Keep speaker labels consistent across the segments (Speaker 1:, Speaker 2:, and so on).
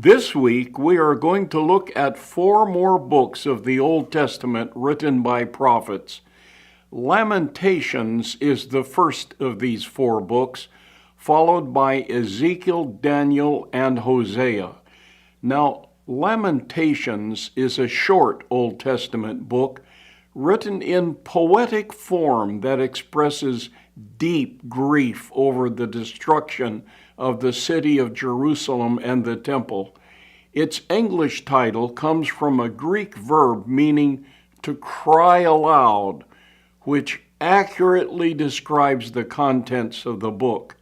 Speaker 1: This week, we are going to look at 4 more books of the Old Testament written by prophets. Lamentations is the first of these 4 books, followed by Ezekiel, Daniel, and Hosea. Now, Lamentations is a short Old Testament book written in poetic form that expresses deep grief over the destruction of the city of Jerusalem and the temple. Its English title comes from a Greek verb meaning to cry aloud, which accurately describes the contents of the book.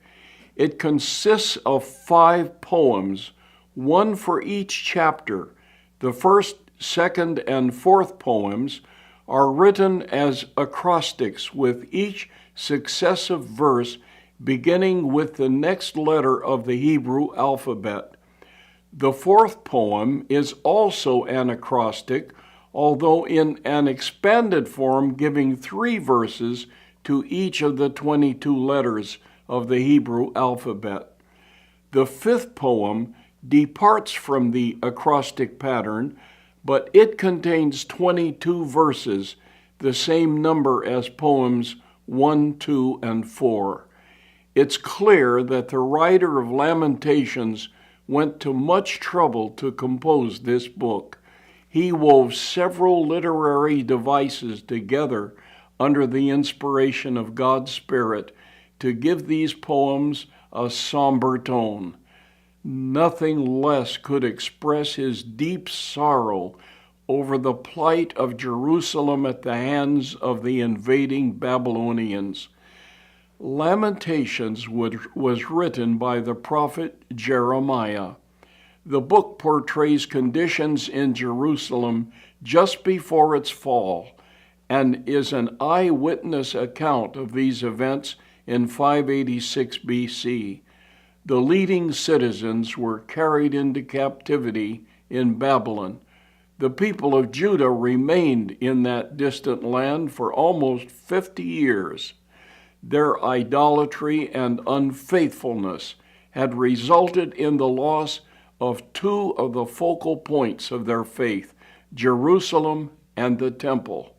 Speaker 1: It consists of 5 poems, one for each chapter. The first, second, and fourth poems are written as acrostics, with each successive verse beginning with the next letter of the Hebrew alphabet. The fourth poem is also an acrostic, although in an expanded form, giving 3 verses to each of the 22 letters of the Hebrew alphabet. The fifth poem departs from the acrostic pattern, but it contains 22 verses, the same number as poems 1, 2, and 4. It's clear that the writer of Lamentations went to much trouble to compose this book. He wove several literary devices together under the inspiration of God's Spirit to give these poems a somber tone. Nothing less could express his deep sorrow over the plight of Jerusalem at the hands of the invading Babylonians. Lamentations was written by the prophet Jeremiah. The book portrays conditions in Jerusalem just before its fall and is an eyewitness account of these events in 586 BC. The leading citizens were carried into captivity in Babylon. The people of Judah remained in that distant land for almost 50 years. Their idolatry and unfaithfulness had resulted in the loss of 2 of the focal points of their faith, Jerusalem and the temple.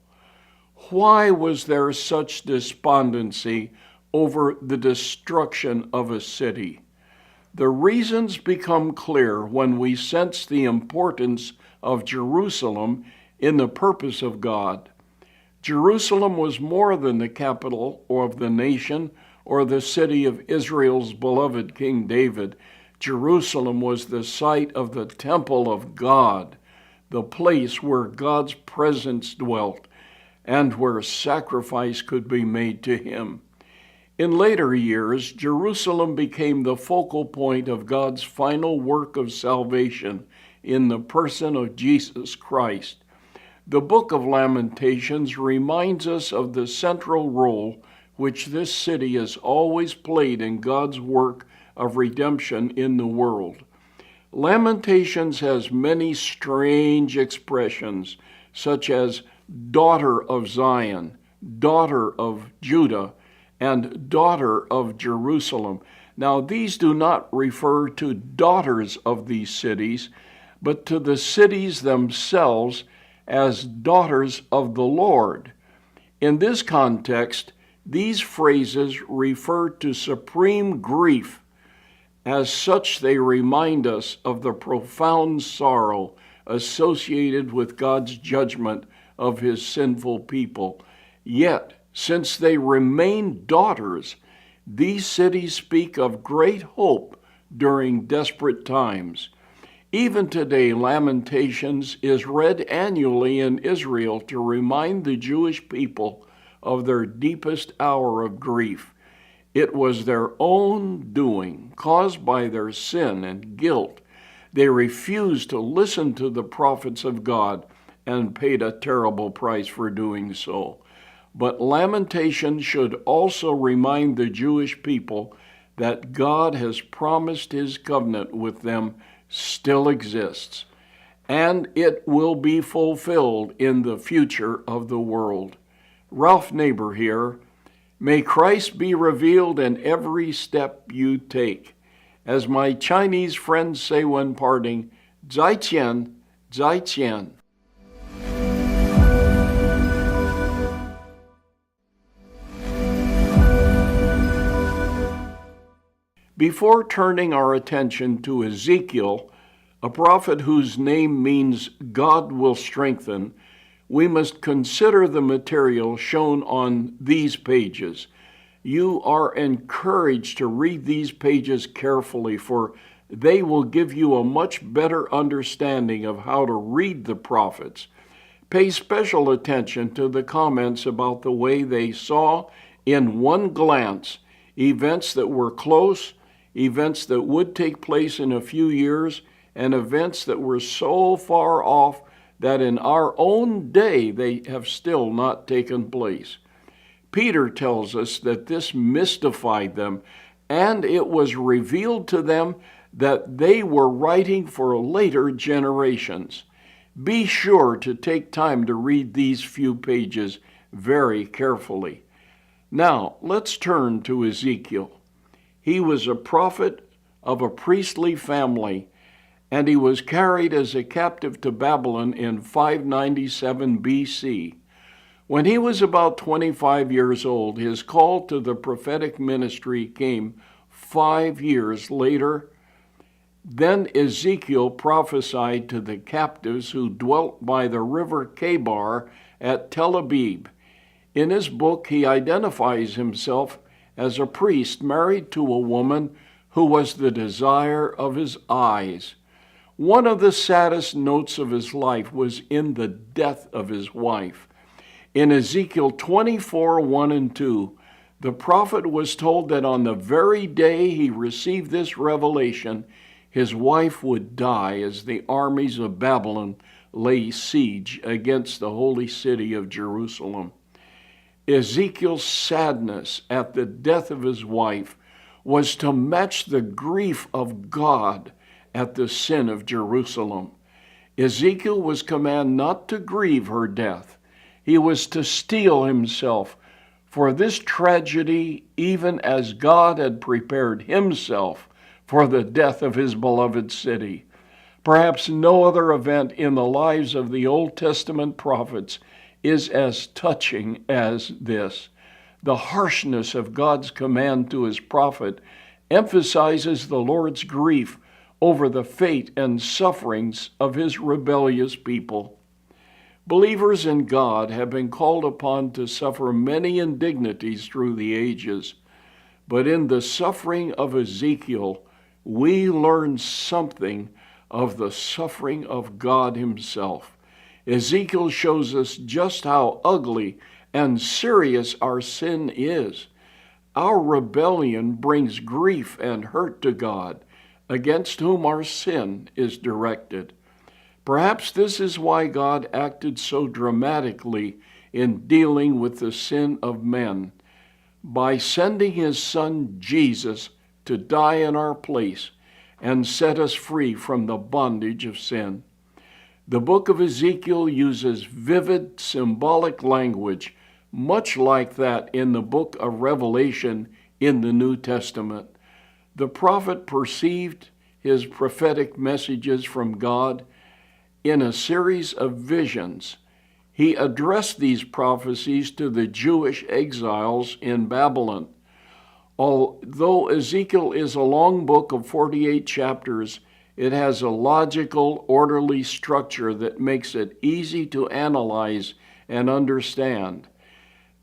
Speaker 1: Why was there such despondency over the destruction of a city? The reasons become clear when we sense the importance of Jerusalem in the purpose of God. Jerusalem was more than the capital of the nation or the city of Israel's beloved King David. Jerusalem was the site of the temple of God, the place where God's presence dwelt and where sacrifice could be made to him. In later years, Jerusalem became the focal point of God's final work of salvation in the person of Jesus Christ. The book of Lamentations reminds us of the central role which this city has always played in God's work of redemption in the world. Lamentations has many strange expressions, such as daughter of Zion, daughter of Judah, and daughter of Jerusalem. Now, these do not refer to daughters of these cities, but to the cities themselves as daughters of the Lord. In this context, these phrases refer to supreme grief. As such, they remind us of the profound sorrow associated with God's judgment of his sinful people. Yet, since they remain daughters, these cities speak of great hope during desperate times. Even today, Lamentations is read annually in Israel to remind the Jewish people of their deepest hour of grief. It was their own doing, caused by their sin and guilt. They refused to listen to the prophets of God and paid a terrible price for doing so. But Lamentations should also remind the Jewish people that God has promised his covenant with them still exists, and it will be fulfilled in the future of the world. Ralph Neighbour here. May Christ be revealed in every step you take, As my Chinese friends say when parting, 再见, 再见. Before turning our attention to Ezekiel, a prophet whose name means God will strengthen, we must consider the material shown on these pages. You are encouraged to read these pages carefully, for they will give you a much better understanding of how to read the prophets. Pay special attention to the comments about the way they saw in one glance events that were close, events that would take place in a few years, and events that were so far off that in our own day they have still not taken place. Peter tells us that this mystified them, and it was revealed to them that they were writing for later generations. Be sure to take time to read these few pages very carefully. Now, let's turn to Ezekiel. He was a prophet of a priestly family, and he was carried as a captive to Babylon in 597 BC. When he was about 25 years old, his call to the prophetic ministry came 5 years later. Then Ezekiel prophesied to the captives who dwelt by the river Kebar at Tel Aviv. In his book, he identifies himself as a priest married to a woman who was the desire of his eyes. One of the saddest notes of his life was in the death of his wife. In Ezekiel 24, 1 and 2, the prophet was told that on the very day he received this revelation, his wife would die as the armies of Babylon lay siege against the holy city of Jerusalem. Ezekiel's sadness at the death of his wife was to match the grief of God at the sin of Jerusalem. Ezekiel was commanded not to grieve her death. He was to steel himself for this tragedy, even as God had prepared himself for the death of his beloved city. Perhaps no other event in the lives of the Old Testament prophets is as touching as this. The harshness of God's command to his prophet emphasizes the Lord's grief over the fate and sufferings of his rebellious people. Believers in God have been called upon to suffer many indignities through the ages, but in the suffering of Ezekiel, we learn something of the suffering of God himself. Ezekiel shows us just how ugly and serious our sin is. Our rebellion brings grief and hurt to God, against whom our sin is directed. Perhaps this is why God acted so dramatically in dealing with the sin of men, by sending his Son Jesus to die in our place and set us free from the bondage of sin. The book of Ezekiel uses vivid symbolic language, much like that in the book of Revelation in the New Testament. The prophet perceived his prophetic messages from God in a series of visions. He addressed these prophecies to the Jewish exiles in Babylon. Although Ezekiel is a long book of 48 chapters, it has a logical, orderly structure that makes it easy to analyze and understand.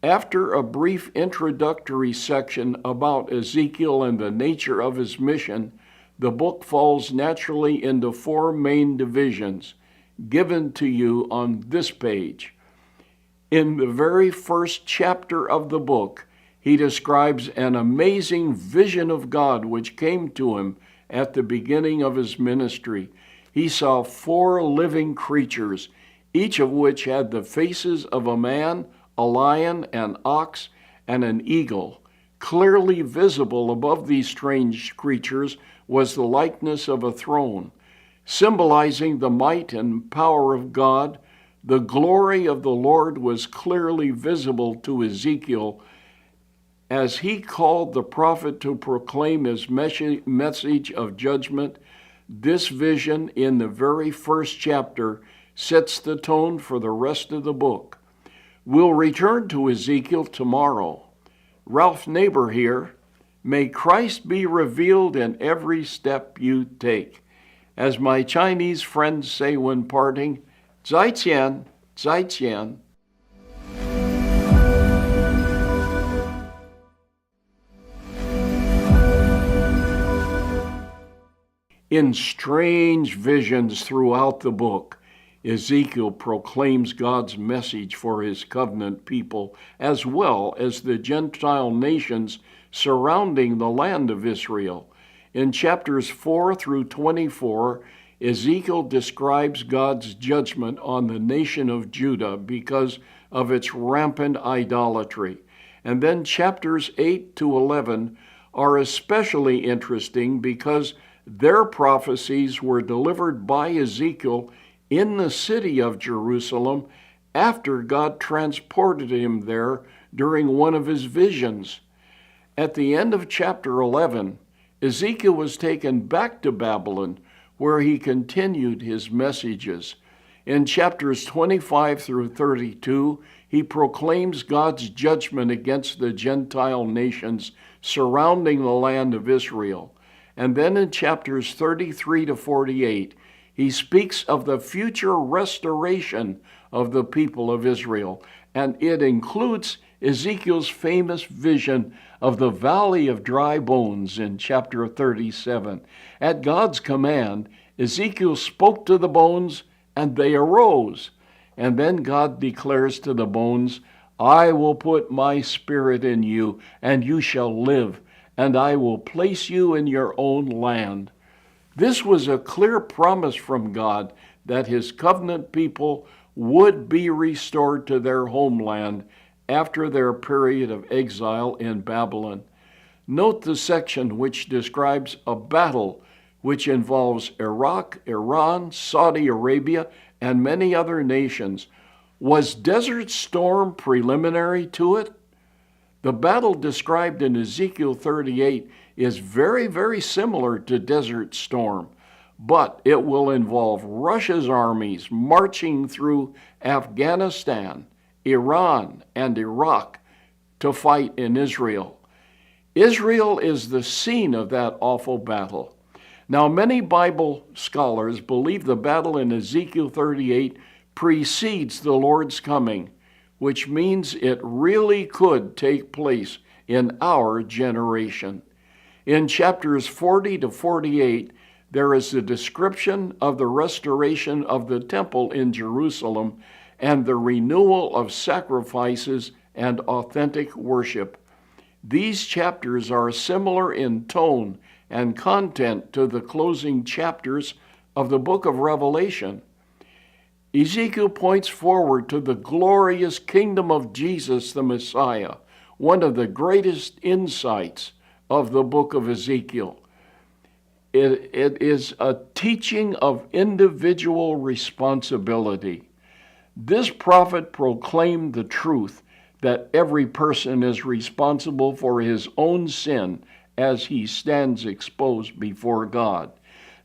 Speaker 1: After a brief introductory section about Ezekiel and the nature of his mission, the book falls naturally into 4 main divisions, given to you on this page. In the very first chapter of the book, he describes an amazing vision of God which came to him at the beginning of his ministry. He saw 4 living creatures, each of which had the faces of a man, a lion, an ox, and an eagle. Clearly visible above these strange creatures was the likeness of a throne, symbolizing the might and power of God. The glory of the Lord was clearly visible to Ezekiel, As he called the prophet to proclaim his message of judgment, this vision in the very first chapter sets the tone for the rest of the book. We'll return to Ezekiel tomorrow. Ralph Neighbour here. May Christ be revealed in every step you take. As my Chinese friends say when parting, 再见, 再见. In strange visions throughout the book, Ezekiel proclaims God's message for his covenant people, as well as the Gentile nations surrounding the land of Israel. In chapters 4 through 24, Ezekiel describes God's judgment on the nation of Judah because of its rampant idolatry. And then chapters 8 to 11 are especially interesting because their prophecies were delivered by Ezekiel in the city of Jerusalem after God transported him there during one of his visions. At the end of chapter 11, Ezekiel was taken back to Babylon, where he continued his messages. In chapters 25 through 32, he proclaims God's judgment against the Gentile nations surrounding the land of Israel. And then in chapters 33 to 48, he speaks of the future restoration of the people of Israel, and it includes Ezekiel's famous vision of the valley of dry bones in chapter 37. At God's command, Ezekiel spoke to the bones, and they arose. And then God declares to the bones, I will put my spirit in you, and you shall live, and I will place you in your own land. This was a clear promise from God that his covenant people would be restored to their homeland after their period of exile in Babylon. Note the section which describes a battle which involves Iraq, Iran, Saudi Arabia, and many other nations. Was Desert Storm preliminary to it? The battle described in Ezekiel 38 is very, very similar to Desert Storm, but it will involve Russia's armies marching through Afghanistan, Iran, and Iraq to fight in Israel. Israel is the scene of that awful battle. Now, many Bible scholars believe the battle in Ezekiel 38 precedes the Lord's coming, which means it really could take place in our generation. In chapters 40 to 48, there is a description of the restoration of the temple in Jerusalem and the renewal of sacrifices and authentic worship. These chapters are similar in tone and content to the closing chapters of the book of Revelation. Ezekiel points forward to the glorious kingdom of Jesus the Messiah, one of the greatest insights of the book of Ezekiel. It is a teaching of individual responsibility. This prophet proclaimed the truth that every person is responsible for his own sin as he stands exposed before God.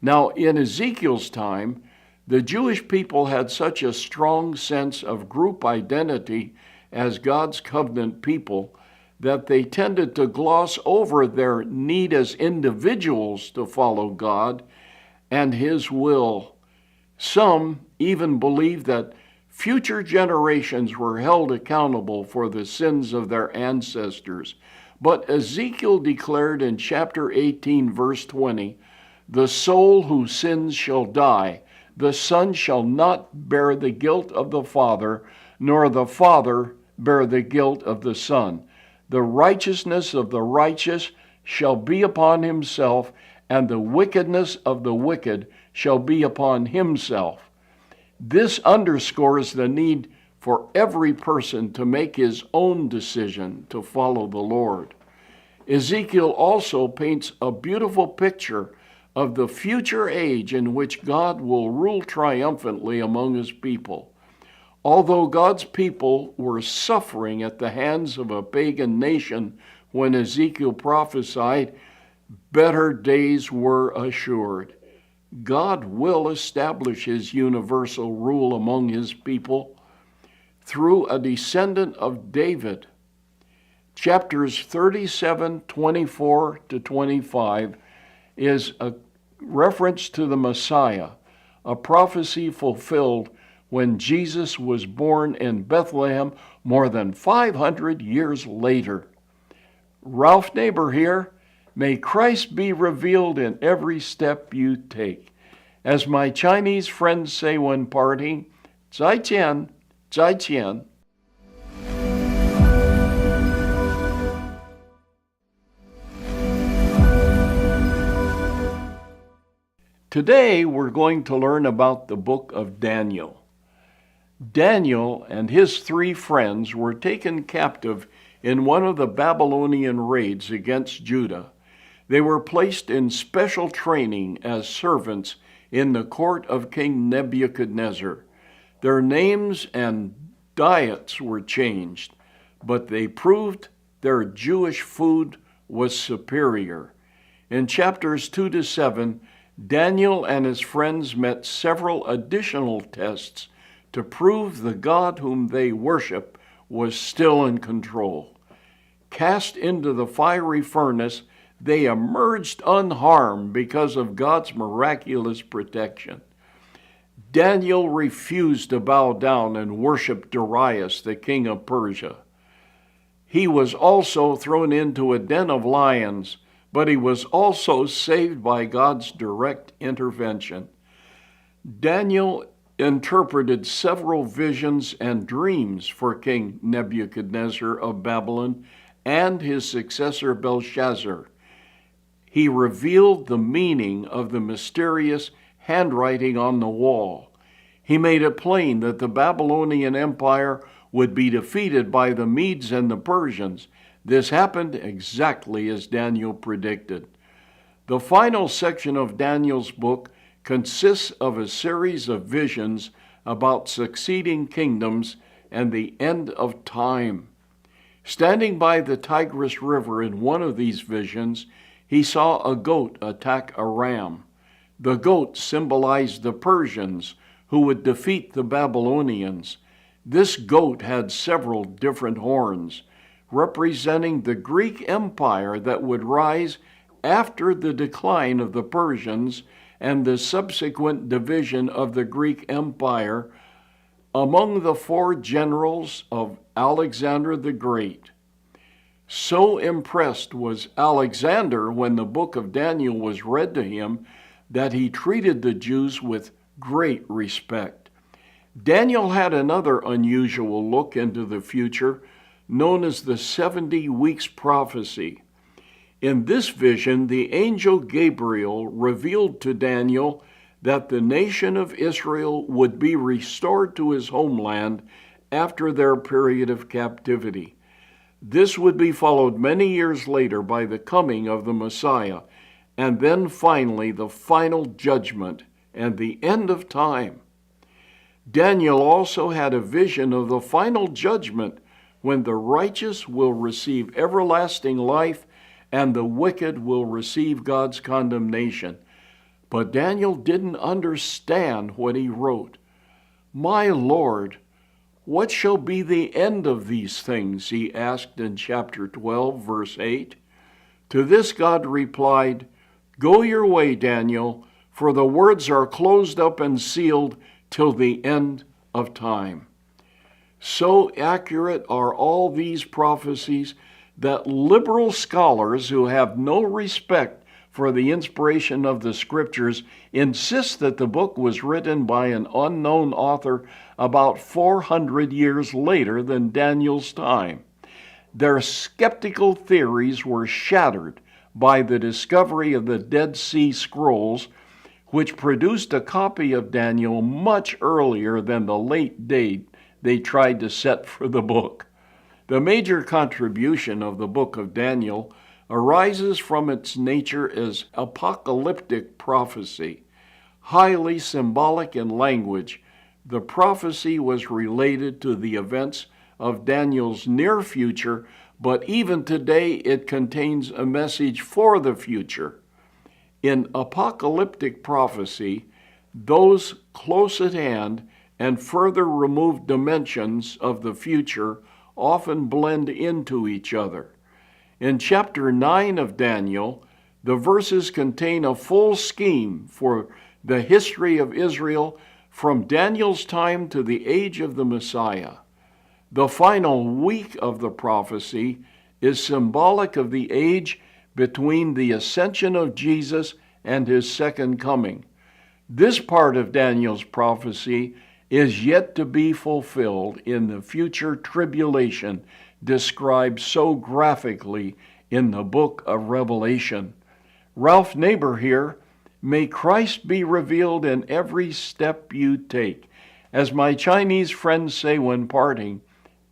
Speaker 1: Now, in Ezekiel's time, the Jewish people had such a strong sense of group identity as God's covenant people that they tended to gloss over their need as individuals to follow God and his will. Some even believed that future generations were held accountable for the sins of their ancestors. But Ezekiel declared in chapter 18, verse 20, "The soul who sins shall die. The son shall not bear the guilt of the father, nor the father bear the guilt of the son. The righteousness of the righteous shall be upon himself, and the wickedness of the wicked shall be upon himself." This underscores the need for every person to make his own decision to follow the Lord. Ezekiel also paints a beautiful picture of the future age in which God will rule triumphantly among his people. Although God's people were suffering at the hands of a pagan nation when Ezekiel prophesied, better days were assured. God will establish his universal rule among his people through a descendant of David. Chapters 37, 24 to 25 is a reference to the Messiah, a prophecy fulfilled when Jesus was born in Bethlehem more than 500 years later. Ralph Neighbour here. May Christ be revealed in every step you take. As my Chinese friends say when parting, 再见, 再见. Today we're going to learn about the book of Daniel. Daniel and his 3 friends were taken captive in one of the Babylonian raids against Judah. They were placed in special training as servants in the court of King Nebuchadnezzar. Their names and diets were changed, but they proved their Jewish food was superior. In chapters 2 to 7, Daniel and his friends met several additional tests to prove the God whom they worship was still in control. Cast into the fiery furnace, they emerged unharmed because of God's miraculous protection. Daniel refused to bow down and worship Darius, the king of Persia. He was also thrown into a den of lions, but he was also saved by God's direct intervention. Daniel interpreted several visions and dreams for King Nebuchadnezzar of Babylon and his successor Belshazzar. He revealed the meaning of the mysterious handwriting on the wall. He made it plain that the Babylonian Empire would be defeated by the Medes and the Persians. This happened exactly as Daniel predicted. The final section of Daniel's book consists of a series of visions about succeeding kingdoms and the end of time. Standing by the Tigris River in one of these visions, he saw a goat attack a ram. The goat symbolized the Persians who would defeat the Babylonians. This goat had several different horns, representing the Greek Empire that would rise after the decline of the Persians and the subsequent division of the Greek Empire among the 4 generals of Alexander the Great. So impressed was Alexander when the book of Daniel was read to him that he treated the Jews with great respect. Daniel had another unusual look into the future, known as the 70 weeks prophecy. In this vision, the angel Gabriel revealed to Daniel that the nation of Israel would be restored to his homeland after their period of captivity. This would be followed many years later by the coming of the Messiah, and then finally the final judgment and the end of time. Daniel also had a vision of the final judgment when the righteous will receive everlasting life and the wicked will receive God's condemnation. But Daniel didn't understand what he wrote. "My Lord, what shall be the end of these things?" he asked in chapter 12, verse 8. To this God replied, "Go your way, Daniel, for the words are closed up and sealed till the end of time." So accurate are all these prophecies that liberal scholars who have no respect for the inspiration of the scriptures insist that the book was written by an unknown author about 400 years later than Daniel's time. Their skeptical theories were shattered by the discovery of the Dead Sea Scrolls, which produced a copy of Daniel much earlier than the late date they tried to set for the book. The major contribution of the book of Daniel arises from its nature as apocalyptic prophecy. Highly symbolic in language, the prophecy was related to the events of Daniel's near future, but even today it contains a message for the future. In apocalyptic prophecy, those close at hand and further removed dimensions of the future often blend into each other. In chapter 9 of Daniel, the verses contain a full scheme for the history of Israel from Daniel's time to the age of the Messiah. The final week of the prophecy is symbolic of the age between the ascension of Jesus and his second coming. This part of Daniel's prophecy is yet to be fulfilled in the future tribulation described so graphically in the book of Revelation. Ralph Neighbour here. May Christ be revealed in every step you take. As my Chinese friends say when parting,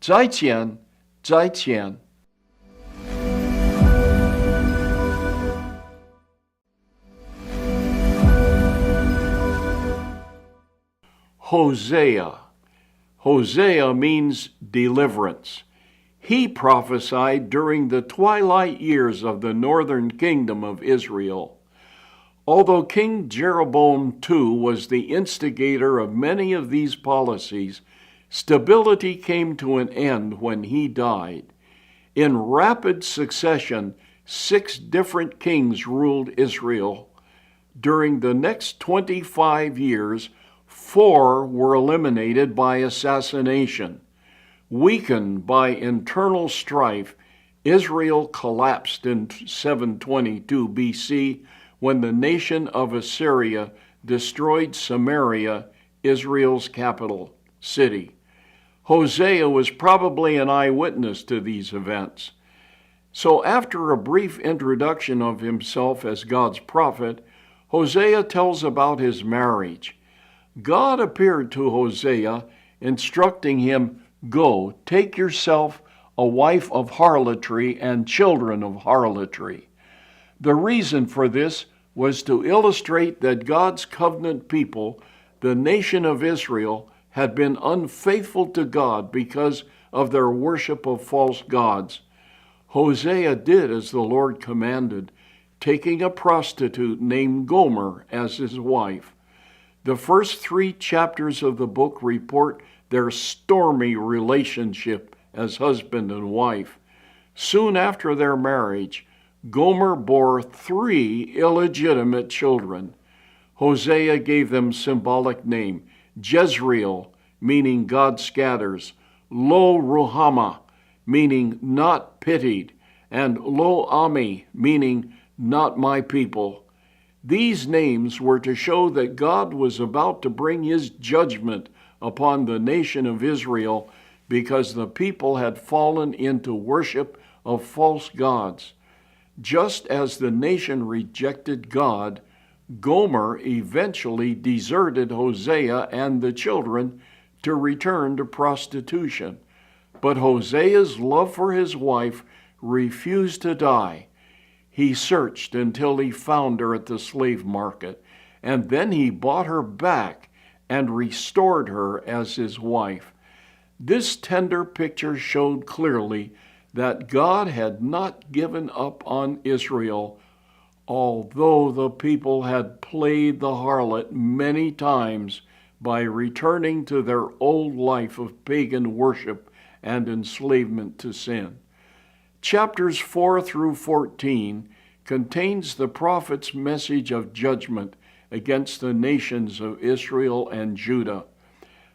Speaker 1: 再见,再见. Hosea. Hosea means deliverance. He prophesied during the twilight years of the northern kingdom of Israel. Although King Jeroboam II was the instigator of many of these policies, stability came to an end when he died. In rapid succession, 6 different kings ruled Israel. During the next 25 years, 4 were eliminated by assassination. Weakened by internal strife, Israel collapsed in 722 BC when the nation of Assyria destroyed Samaria, Israel's capital city. Hosea was probably an eyewitness to these events. So after a brief introduction of himself as God's prophet, Hosea tells about his marriage. God appeared to Hosea, instructing him, "Go, take yourself a wife of harlotry and children of harlotry." The reason for this was to illustrate that God's covenant people, the nation of Israel, had been unfaithful to God because of their worship of false gods. Hosea did as the Lord commanded, taking a prostitute named Gomer as his wife. The first 3 chapters of the book report their stormy relationship as husband and wife. Soon after their marriage, Gomer bore 3 illegitimate children. Hosea gave them symbolic name: Jezreel, meaning God scatters; Lo-Ruhamah, meaning not pitied; and Lo-Ami, meaning not my people. These names were to show that God was about to bring his judgment upon the nation of Israel because the people had fallen into worship of false gods. Just as the nation rejected God, Gomer eventually deserted Hosea and the children to return to prostitution. But Hosea's love for his wife refused to die. He searched until he found her at the slave market, and then he bought her back and restored her as his wife. This tender picture showed clearly that God had not given up on Israel, although the people had played the harlot many times by returning to their old life of pagan worship and enslavement to sin. Chapters 4 through 14 contains the prophet's message of judgment against the nations of Israel and Judah.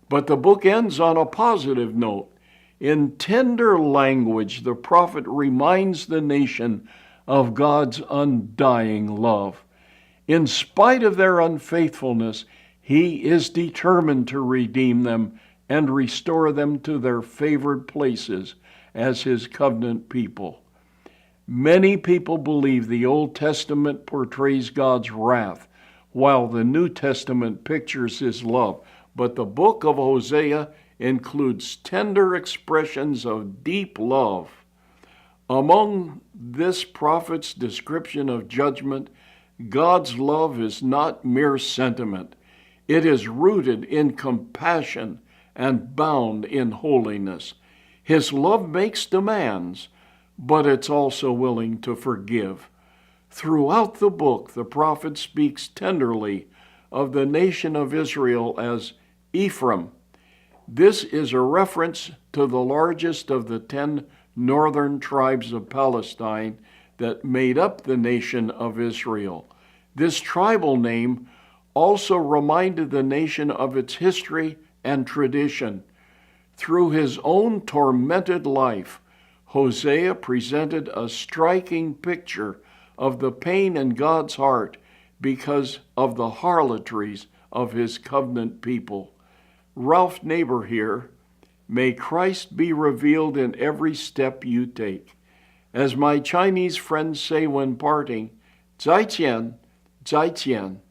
Speaker 1: But the book ends on a positive note. In tender language, the prophet reminds the nation of God's undying love. In spite of their unfaithfulness, he is determined to redeem them and restore them to their favored places as his covenant people. Many people believe the Old Testament portrays God's wrath, while the New Testament pictures his love. But the book of Hosea includes tender expressions of deep love. Among this prophet's description of judgment, God's love is not mere sentiment. It is rooted in compassion and bound in holiness. His love makes demands, but it's also willing to forgive. Throughout the book, the prophet speaks tenderly of the nation of Israel as Ephraim. This is a reference to the largest of the 10 northern tribes of Palestine that made up the nation of Israel. This tribal name also reminded the nation of its history and tradition. Through his own tormented life, Hosea presented a striking picture of the pain in God's heart because of the harlotries of his covenant people. Ralph Neighbour here. May Christ be revealed in every step you take. As my Chinese friends say when parting, 再见, 再见.